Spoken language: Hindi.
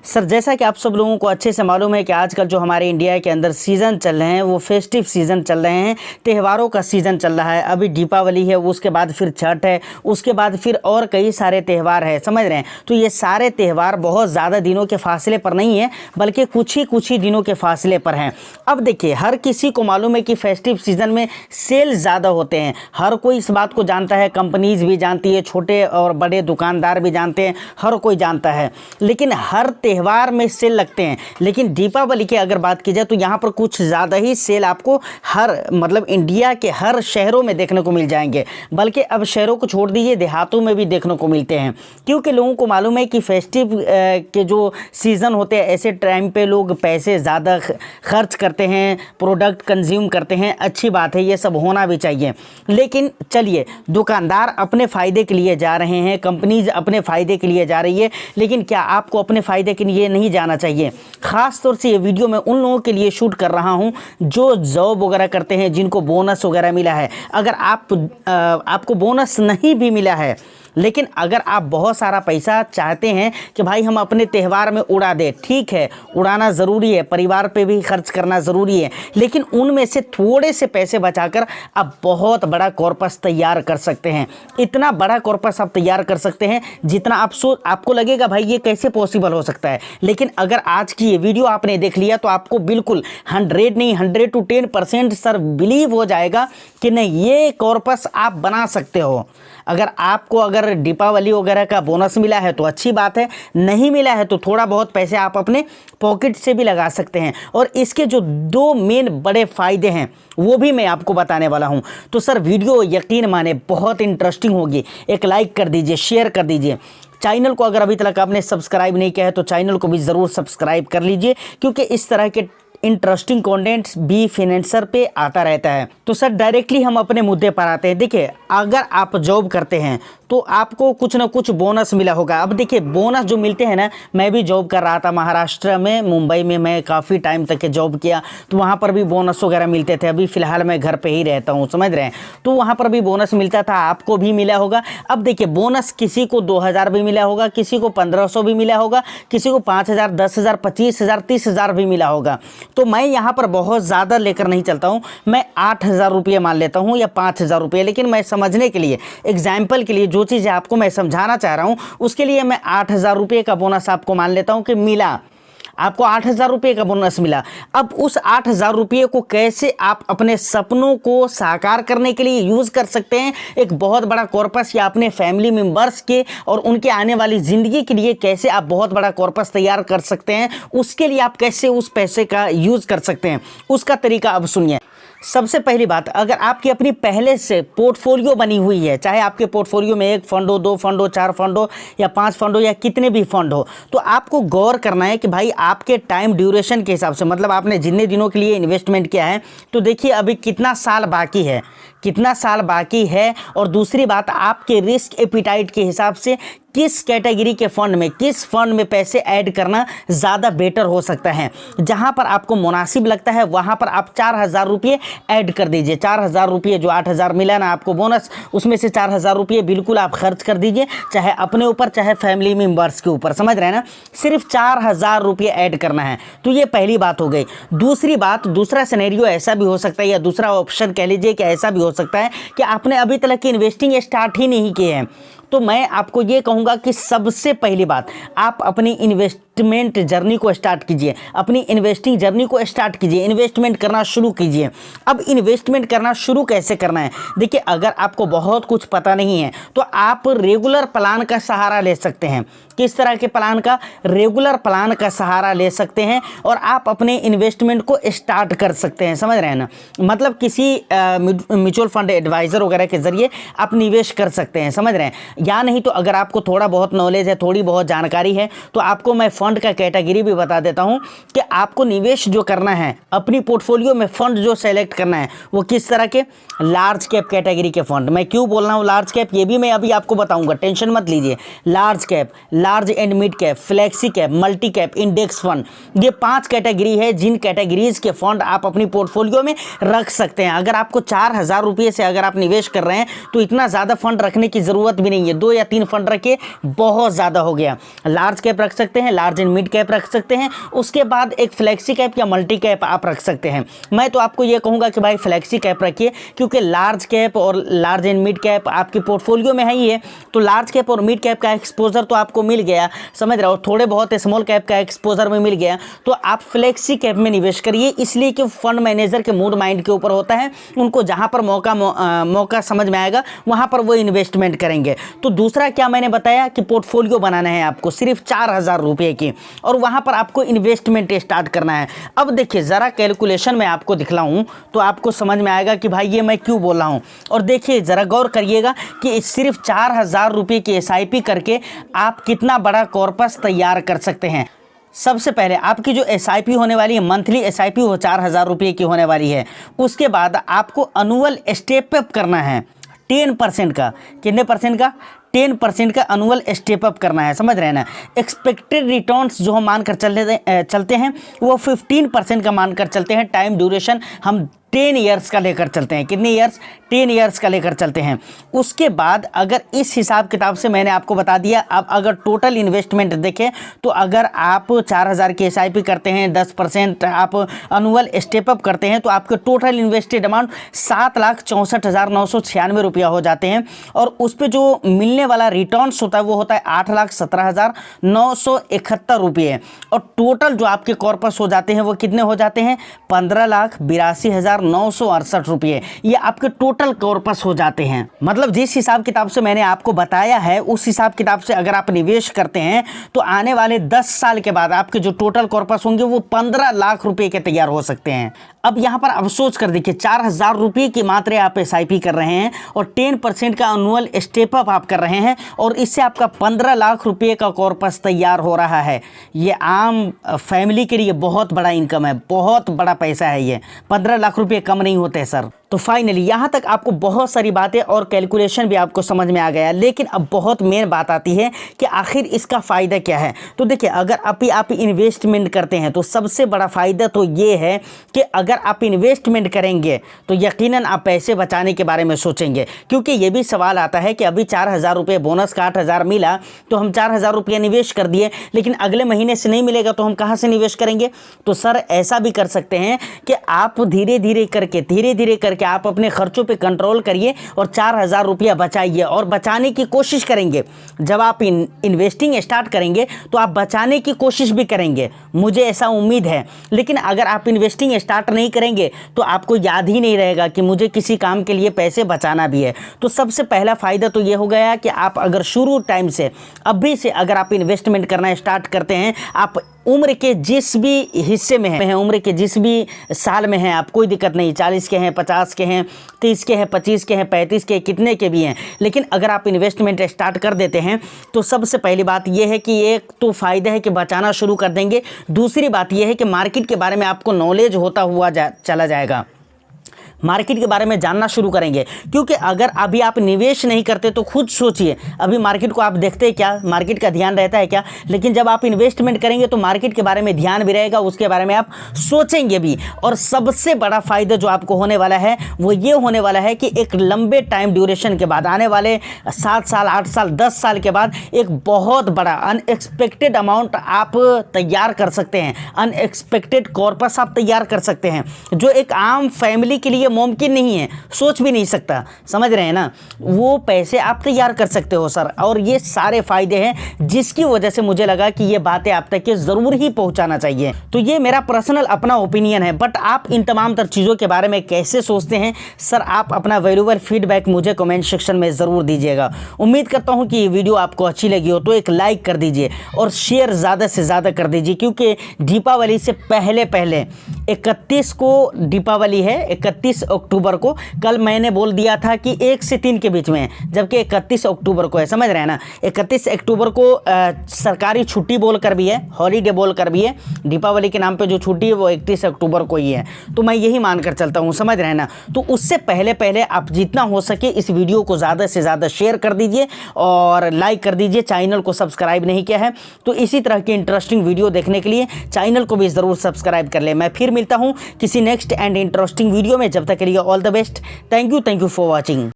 सर जैसा कि आप सब लोगों को अच्छे से मालूम है कि आजकल जो हमारे इंडिया के अंदर सीज़न चल रहे हैं वो फेस्टिव सीज़न चल रहे हैं, त्योहारों का सीज़न चल रहा है। अभी दीपावली है, उसके बाद फिर छठ है, उसके बाद फिर और कई सारे त्यौहार है, समझ रहे हैं। तो ये सारे त्यौहार बहुत ज़्यादा दिनों के फासले पर नहीं है, बल्कि कुछ ही दिनों के फासले पर हैं। अब देखिए, हर किसी को मालूम है कि फेस्टिव सीज़न में सेल ज़्यादा होते हैं। हर कोई इस बात को जानता है, कंपनीज भी जानती है, छोटे और बड़े दुकानदार भी जानते हैं, हर कोई जानता है। लेकिन हर त्यौहार में सेल लगते हैं, लेकिन दीपावली की अगर बात की जाए तो यहाँ पर कुछ ज़्यादा ही सेल आपको हर इंडिया के हर शहरों में देखने को मिल जाएंगे। बल्कि अब शहरों को छोड़ दीजिए, देहातों में भी देखने को मिलते हैं, क्योंकि लोगों को मालूम है कि फेस्टिव के जो सीज़न होते हैं ऐसे टाइम पे लोग पैसे ज़्यादा खर्च करते हैं, प्रोडक्ट कंज्यूम करते हैं। अच्छी बात है, ये सब होना भी चाहिए। लेकिन चलिए, दुकानदार अपने फ़ायदे के लिए जा रहे हैं, कंपनीज अपने फ़ायदे के लिए जा रही है, लेकिन क्या आपको अपने फ़ायदे के लिए नहीं जाना चाहिए? ख़ास तौर से ये वीडियो मैं उन लोगों के लिए शूट कर रहा हूँ जो जॉब वगैरह करते हैं, जिनको बोनस वगैरह मिला है। अगर आपको बोनस नहीं भी मिला है, लेकिन अगर आप बहुत सारा पैसा चाहते हैं कि भाई हम अपने त्यौहार में उड़ा दें, ठीक है, उड़ाना ज़रूरी है, परिवार पे भी खर्च करना ज़रूरी है, लेकिन उनमें से थोड़े से पैसे बचाकर आप बहुत बड़ा कॉर्पस तैयार कर सकते हैं। इतना बड़ा कॉर्पस आप तैयार कर सकते हैं जितना आपको लगेगा भाई ये कैसे पॉसिबल हो सकता है। लेकिन अगर आज की ये वीडियो आपने देख लिया तो आपको बिल्कुल 100 नहीं 100 to 10% सर बिलीव हो जाएगा कि नहीं, ये कॉर्पस आप बना सकते हो। अगर दीपावली वगैरह का बोनस मिला है तो अच्छी बात है, नहीं मिला है तो थोड़ा बहुत पैसे आप अपने पॉकेट से भी लगा सकते हैं। और इसके जो दो मेन बड़े फ़ायदे हैं वो भी मैं आपको बताने वाला हूं। तो सर वीडियो यकीन माने बहुत इंटरेस्टिंग होगी। एक लाइक कर दीजिए, शेयर कर दीजिए। चैनल को अगर अभी तक आपने सब्सक्राइब नहीं किया है तो चैनल को भी ज़रूर सब्सक्राइब कर लीजिए, क्योंकि इस तरह के इंटरेस्टिंग कंटेंट्स भी फाइनेंसर पे आता रहता है। तो सर डायरेक्टली हम अपने मुद्दे पर आते हैं। देखिए, अगर आप जॉब करते हैं तो आपको कुछ ना कुछ बोनस मिला होगा। अब देखिए, बोनस जो मिलते हैं ना, मैं भी जॉब कर रहा था महाराष्ट्र में, मुंबई में मैं काफ़ी टाइम तक के जॉब किया, तो वहाँ पर भी बोनस वगैरह मिलते थे। अभी फ़िलहाल मैं घर पे ही रहता हूँ, समझ रहे हैं, तो वहाँ पर भी बोनस मिलता था, आपको भी मिला होगा। अब देखिए, बोनस किसी को 2000 भी मिला होगा, किसी को 1500 भी मिला होगा, किसी को 5000, 10,000, 25,000, 30,000 भी मिला होगा। तो मैं यहाँ पर बहुत ज़्यादा लेकर नहीं चलता हूँ, मैं 8,000 रुपये मान लेता हूँ या 5,000 रुपये। लेकिन मैं समझने के लिए, एग्जाम्पल के लिए, जो चीज़ें आपको मैं समझाना चाह रहा हूँ उसके लिए मैं 8,000 रुपये का बोनस आपको मान लेता हूँ कि मिला, आपको 8,000 रुपये का बोनस मिला। अब उस 8,000 रुपये को कैसे आप अपने सपनों को साकार करने के लिए यूज़ कर सकते हैं, एक बहुत बड़ा कॉर्पस, या अपने फैमिली मेम्बर्स के और उनके आने वाली ज़िंदगी के लिए कैसे आप बहुत बड़ा कॉर्पस तैयार कर सकते हैं, उसके लिए आप कैसे उस पैसे का यूज़ कर सकते हैं, उसका तरीका अब सुनिए। सबसे पहली बात, अगर आपकी अपनी पहले से पोर्टफोलियो बनी हुई है, चाहे आपके पोर्टफोलियो में 1 फंड हो, 2 फंड हो, 4 फंड हो या 5 फंड हो या कितने भी फंड हो, तो आपको गौर करना है कि भाई आपके टाइम ड्यूरेशन के हिसाब से, मतलब आपने जितने दिनों के लिए इन्वेस्टमेंट किया है, तो देखिए अभी कितना साल बाकी है, कितना साल बाकी है। और दूसरी बात, आपके रिस्क एपिटाइट के हिसाब से किस कैटेगरी के फंड में, किस फंड में पैसे ऐड करना ज़्यादा बेटर हो सकता है। जहां पर आपको मुनासिब लगता है वहां पर आप 4,000 रुपये ऐड कर दीजिए। 4,000 रुपये, जो 8,000 मिला ना आपको बोनस, उसमें से 4,000 रुपये बिल्कुल आप खर्च कर दीजिए, चाहे अपने ऊपर चाहे फैमिली मेम्बर्स के ऊपर, समझ रहे हैं ना। सिर्फ 4,000 रुपये ऐड करना है। तो ये पहली बात हो गई। दूसरी बात, दूसरा सिनेरियो ऐसा भी हो सकता है, या दूसरा ऑप्शन कह लीजिए कि ऐसा भी हो सकता है कि आपने अभी तक की इन्वेस्टिंग स्टार्ट ही नहीं की है। तो मैं आपको ये कहूँगा कि सबसे पहली बात, आप अपनी इन्वेस्टमेंट जर्नी को स्टार्ट कीजिए, अपनी इन्वेस्टिंग जर्नी को स्टार्ट कीजिए, इन्वेस्टमेंट करना शुरू कीजिए। अब इन्वेस्टमेंट करना शुरू कैसे करना है? देखिए, अगर आपको बहुत कुछ पता नहीं है तो आप रेगुलर प्लान का सहारा ले सकते हैं। किस तरह के प्लान का? रेगुलर प्लान का सहारा ले सकते हैं और आप अपने इन्वेस्टमेंट को स्टार्ट कर सकते हैं, समझ रहे हैं ना। मतलब किसी म्यूचुअल फंड एडवाइज़र वगैरह के ज़रिए आप निवेश कर सकते हैं, समझ रहे हैं। या नहीं तो अगर आपको थोड़ा बहुत नॉलेज है, थोड़ी बहुत जानकारी है, तो आपको मैं फ़ंड का कैटेगरी भी बता देता हूं कि आपको निवेश जो करना है, अपनी पोर्टफोलियो में फ़ंड जो सेलेक्ट करना है वो किस तरह के, लार्ज कैप कैटेगरी के फ़ंड। मैं क्यों बोल रहा हूँ लार्ज कैप, ये भी मैं अभी आपको बताऊँगा, टेंशन मत लीजिए। Large cap, large and mid cap, flexi cap, multi cap, index fund, ये 5 कैटेगरी है जिन कैटेगरीज के फंड आप अपनी पोर्टफोलियो में रख सकते हैं। अगर आपको 4,000 रुपये से अगर आप निवेश कर रहे हैं तो इतना ज़्यादा फंड रखने की ज़रूरत भी नहीं है, 2 या 3 फंड रखे बहुत ज़्यादा हो गया। लार्ज कैप रख सकते हैं, large large and mid cap रख सकते हैं, उसके बाद एक फ्लेक्सी कैप या मल्टी कैप आप रख सकते हैं। मैं तो आपको ये कहूँगा कि भाई फ्लेक्सी कैप रखिए, क्योंकि लार्ज कैप और लार्ज एंड मिड कैप आपके पोर्टफोलियो में है ही है, तो लार्ज कैप और मिड कैप का एक्सपोजर तो आपको मिल गया, समझ रहे हो, थोड़े बहुत स्मॉल कैप का एक्सपोजर में मिल गया, तो आप फ्लेक्सी कैप में निवेश करिए। इसलिए कि फंड मैनेजर के मूड माइंड के ऊपर होता है, उनको जहां पर मौका समझ में आएगा वहां पर वो इन्वेस्टमेंट करेंगे। तो दूसरा क्या मैंने बताया कि पोर्टफोलियो बनाना है आपको सिर्फ 4,000 रुपये की, और वहां पर आपको इन्वेस्टमेंट स्टार्ट करना है। अब देखिए ज़रा कैलकुलेशन में आपको दिखलाऊं तो आपको समझ में आएगा कि भाई ये मैं क्यों बोल रहा हूं। और देखिए ज़रा गौर करिएगा कि सिर्फ 4,000 रुपये की SIP करके आप कितना बड़ा कॉर्पस तैयार कर सकते हैं। सबसे पहले आपकी जो SIP होने वाली है, मंथली SIP वो 4,000 रुपये की होने वाली है। उसके बाद आपको अनुअल स्टेप अप करना है 10% का। कितने परसेंट का? 10% का अनुअल स्टेप अप करना है, समझ रहे हैं ना। एक्सपेक्टेड रिटर्न्स जो हम मानकर चलते हैं वो 15% का मानकर चलते हैं। टाइम ड्यूरेशन हम 10 ईयर्स का लेकर चलते हैं। कितने ईयर्स? 10 ईयर्स का लेकर चलते हैं। उसके बाद अगर इस हिसाब किताब से मैंने आपको बता दिया, अब अगर टोटल इन्वेस्टमेंट देखें तो अगर आप 4,000 की SIP करते हैं, 10% आप अनुअल स्टेप अप करते हैं, तो आपके टोटल इन्वेस्टेड अमाउंट 7,64,996 रुपया हो जाते हैं। और उस पर जो मिलने वाला रिटर्न्स होता है वो होता है 8,17,971 रुपये। और टोटल जो आपके कॉर्पस हो जाते हैं वो कितने हो जाते हैं? 15,82,968 रुपये। ये आपके टोटल कॉर्पस हो जाते हैं। मतलब जिस हिसाब किताब से मैंने आपको बताया है उस हिसाब किताब से अगर आप निवेश करते हैं तो आने वाले 10 साल के बाद आपके जो टोटल कॉर्पस होंगे वो 15 लाख रुपए के तैयार हो सकते हैं। अब यहाँ पर अफसोस कर देखिए 4,000 रुपये की मात्र आप SIP कर रहे हैं और 10% का अनुअल स्टेप अप आप कर रहे हैं, और इससे आपका 15 लाख रुपये का कॉर्पस तैयार हो रहा है। ये आम फैमिली के लिए बहुत बड़ा इनकम है, बहुत बड़ा पैसा है। ये 15 लाख रुपये कम नहीं होते सर। तो फाइनली यहाँ तक आपको बहुत सारी बातें और कैलकुलेशन भी आपको समझ में आ गया, लेकिन अब बहुत मेन बात आती है कि आखिर इसका फ़ायदा क्या है। तो देखिए अगर आप इन्वेस्टमेंट करते हैं तो सबसे बड़ा फ़ायदा तो ये है कि अगर आप इन्वेस्टमेंट करेंगे तो यकीनन आप पैसे बचाने के बारे में सोचेंगे, क्योंकि ये भी सवाल आता है कि अभी 4,000 रुपये बोनस का 8,000 मिला तो हम 4,000 रुपये निवेश कर दिए, लेकिन अगले महीने से नहीं मिलेगा तो हम कहाँ से निवेश करेंगे। तो सर ऐसा भी कर सकते हैं कि आप धीरे धीरे करके आप अपने खर्चों पे कंट्रोल करिए और 4,000 रुपया बचाइए और बचाने की कोशिश करेंगे। जब आप इन्वेस्टिंग स्टार्ट करेंगे तो आप बचाने की कोशिश भी करेंगे, मुझे ऐसा उम्मीद है। लेकिन अगर आप इन्वेस्टिंग स्टार्ट नहीं करेंगे तो आपको याद ही नहीं रहेगा कि मुझे किसी काम के लिए पैसे बचाना भी है। तो सबसे पहला फ़ायदा तो ये हो गया कि आप अगर शुरू टाइम से अभी से अगर आप इन्वेस्टमेंट करना स्टार्ट करते हैं, आप उम्र के जिस भी हिस्से में हैं, उम्र के जिस भी साल में हैं, आप कोई दिक्कत नहीं, 40 के हैं, 50 के हैं, 30 के हैं, 25 के हैं, 35 के, कितने के भी हैं, लेकिन अगर आप इन्वेस्टमेंट स्टार्ट कर देते हैं तो सबसे पहली बात यह है कि एक तो फ़ायदा है कि बचाना शुरू कर देंगे। दूसरी बात यह है कि मार्केट के बारे में आपको नॉलेज होता हुआ चला जाएगा, मार्केट के बारे में जानना शुरू करेंगे। क्योंकि अगर अभी आप निवेश नहीं करते तो खुद सोचिए, अभी मार्केट को आप देखते हैं क्या, मार्केट का ध्यान रहता है क्या, लेकिन जब आप इन्वेस्टमेंट करेंगे तो मार्केट के बारे में ध्यान भी रहेगा, उसके बारे में आप सोचेंगे भी। और सबसे बड़ा फ़ायदा जो आपको होने वाला है वो ये होने वाला है कि एक लंबे टाइम ड्यूरेशन के बाद, आने वाले 7 साल, 8 साल, 10 साल के बाद एक बहुत बड़ा अनएक्सपेक्टेड अमाउंट आप तैयार कर सकते हैं, अनएक्सपेक्टेड कॉर्पस आप तैयार कर सकते हैं, जो एक आम फैमिली के लिए मुमकिन नहीं है, सोच भी नहीं सकता, समझ रहे हैं ना। वो पैसे आप तैयार कर सकते हो सर, और ये सारे फायदे हैं जिसकी वजह से मुझे लगा कि ये बातें आप तक के ज़रूर ही पहुंचाना चाहिए। तो ये मेरा पर्सनल अपना ओपिनियन है, बट आप इन तमाम तर चीज़ों के बारे में कैसे सोचते हैं सर, आप अपना वैल्यूएबल फीडबैक मुझे कमेंट सेक्शन में ज़रूर दीजिएगा। उम्मीद करता हूँ कि ये वीडियो आपको अच्छी लगी हो तो एक लाइक कर दीजिए और शेयर ज़्यादा से ज़्यादा कर दीजिए, क्योंकि दीपावली से पहले 31 को दीपावली है, 31 अक्टूबर को। कल मैंने बोल दिया था कि 1 से 3 के बीच में है, जबकि 31 अक्टूबर को है, समझ रहे हैं ना। 31 अक्टूबर को सरकारी छुट्टी बोलकर भी है, हॉलीडे बोलकर भी है, दीपावली के नाम पे जो छुट्टी है वो 31 अक्टूबर को ही है। तो मैं यही मानकर चलता हूँ, समझ रहे हैं ना। तो उससे पहले आप जितना हो सके इस वीडियो को ज़्यादा से ज़्यादा शेयर कर दीजिए और लाइक कर दीजिए। चैनल को सब्सक्राइब नहीं किया है तो इसी तरह की इंटरेस्टिंग वीडियो देखने के लिए चैनल को भी ज़रूर सब्सक्राइब कर ले। मैं फिर मिलता हूँ किसी नेक्स्ट एंड इंटरेस्टिंग वीडियो में, जब तक के लिए all the best. Thank you for watching.